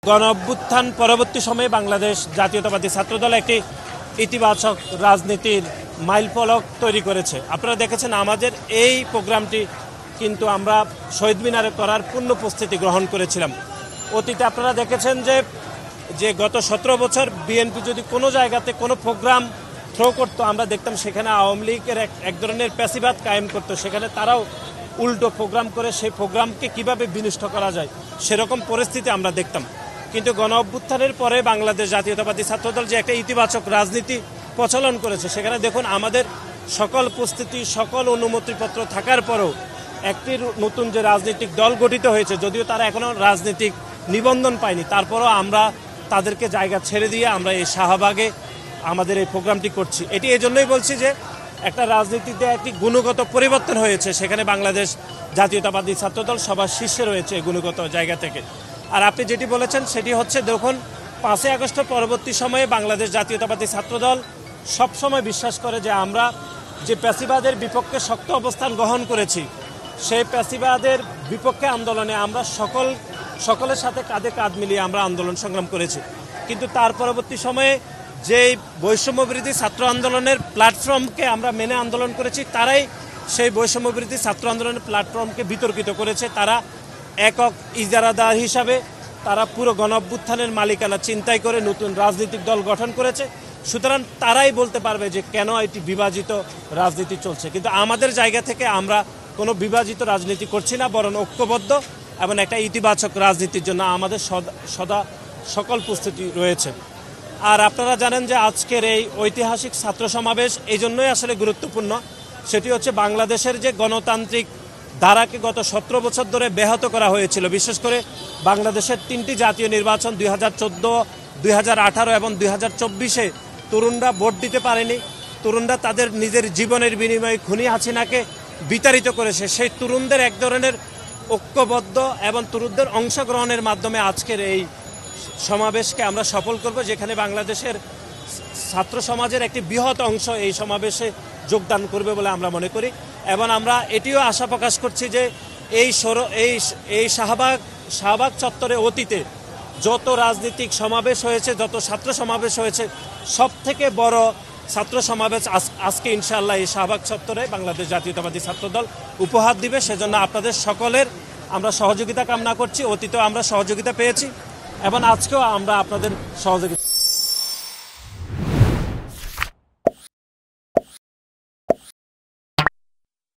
গণ অভ্যুত্থান পরবর্তী সময়ে বাংলাদেশ জাতীয়তাবাদী ছাত্রদল একটি ইতিবাচক রাজনীতির মাইলফলক তৈরি করেছে। আপনারা দেখেছেন আমাদের এই প্রোগ্রামটি কিন্তু আমরা শহীদ মিনারে করার পূর্ণ প্রস্তুতি গ্রহণ করেছিলাম। অতীতে আপনারা দেখেছেন যে গত 17 বছর বিএনপি যদি কোনো জায়গাতে কোনো প্রোগ্রাম থ্রো করতো, আমরা দেখতাম সেখানে আওয়ামী লীগের এক ধরনের প্যাসিবাদ কায়েম করতো, সেখানে তারাও উল্টো প্রোগ্রাম করে সেই প্রোগ্রামকে কিভাবে বিনষ্ট করা যায় সেরকম পরিস্থিতি আমরা দেখতাম। কিন্তু গণ অভ্যুত্থানের পরে বাংলাদেশ জাতীয়তাবাদী ছাত্রদল যে একটা ইতিবাচক রাজনীতি প্রচলন করেছে, সেখানে দেখুন আমাদের সকল প্রস্তুতি সকল অনুমতিপত্র থাকার পরেও একটি নতুন যে রাজনৈতিক দল গঠিত হয়েছে, যদিও তারা এখনও রাজনৈতিক নিবন্ধন পায়নি, তারপরও আমরা তাদেরকে জায়গা ছেড়ে দিয়ে আমরা এই শাহবাগে আমাদের এই প্রোগ্রামটি করছি। এটি এই জন্যই বলছি যে একটা রাজনীতিতে একটি গুণগত পরিবর্তন হয়েছে, সেখানে বাংলাদেশ জাতীয়তাবাদী ছাত্রদল সবার শীর্ষে রয়েছে গুণগত জায়গা থেকে। আর আপনি যেটি বলেছেন সেটি হচ্ছে, দেখুন 5ই আগস্ট পরবর্তী সময়ে বাংলাদেশ জাতীয়তাবাদী ছাত্রদল সবসময় বিশ্বাস করে যে আমরা যে প্যাসিবাদের বিপক্ষে শক্ত অবস্থান গ্রহণ করেছি, সেই প্যাসিবাদের বিপক্ষে আন্দোলনে আমরা সকলের সাথে কাঁধে কাঁধ মিলিয়ে আমরা আন্দোলন সংগ্রাম করেছি। কিন্তু তার পরবর্তী সময়ে যেই বৈষম্যবিরোধী ছাত্র আন্দোলনের প্ল্যাটফর্মকে আমরা মেনে আন্দোলন করেছি, তারাই সেই বৈষম্যবিরোধী ছাত্র আন্দোলনের প্ল্যাটফর্মকে বিতর্কিত করেছে। তারা একক ইজারাদার হিসাবে তারা পুরো গণ অভ্যুত্থানের মালিকানা চিন্তাই করে নতুন রাজনৈতিক দল গঠন করেছে। সুতরাং তারাই বলতে পারবে যে কেন এটি বিভাজিত রাজনীতি চলছে। কিন্তু আমাদের জায়গা থেকে আমরা কোনো বিভাজিত রাজনীতি করছি না, বরং ঐক্যবদ্ধ এবং একটা ইতিবাচক রাজনীতির জন্য আমাদের সদা সকল প্রস্তুতি রয়েছে। আর আপনারা জানেন যে আজকের এই ঐতিহাসিক ছাত্র সমাবেশ এই জন্যই আসলে গুরুত্বপূর্ণ, সেটি হচ্ছে বাংলাদেশের যে গণতান্ত্রিক ধারাকে গত 17 বছর ধরে ব্যাহত করা হয়েছিল। বিশেষ করে বাংলাদেশের 3টি জাতীয় নির্বাচন 2014, 2018 এবং 2024-এ তরুণরা ভোট দিতে পারেনি। তরুণরা তাদের নিজের জীবনের বিনিময়ে খুনি হাসিনাকে বিতাড়িত করেছে। সেই তরুণদের এক ধরনের ঐক্যবদ্ধ এবং তরুণদের অংশগ্রহণের মাধ্যমে আজকের এই সমাবেশকে আমরা সফল করব, যেখানে বাংলাদেশের ছাত্র সমাজের একটি বৃহৎ অংশ এই সমাবেশে যোগদান করবে বলে আমরা মনে করি। এবং আমরা এটিও আশা প্রকাশ করছি যে এই শাহবাগ চত্বরে অতীতে যত রাজনৈতিক সমাবেশ হয়েছে, যত ছাত্র সমাবেশ হয়েছে, সব থেকে বড় ছাত্র সমাবেশ আজকে ইনশাআল্লাহ এই শাহবাগ চত্বরে বাংলাদেশ জাতীয়তাবাদী ছাত্রদল উপহার দিবে। সেজন্য আপনাদের সকলের আমরা সহযোগিতা কামনা করছি। অতীতেও আমরা সহযোগিতা পেয়েছি এবং আজকেও আমরা আপনাদের সহযোগিতা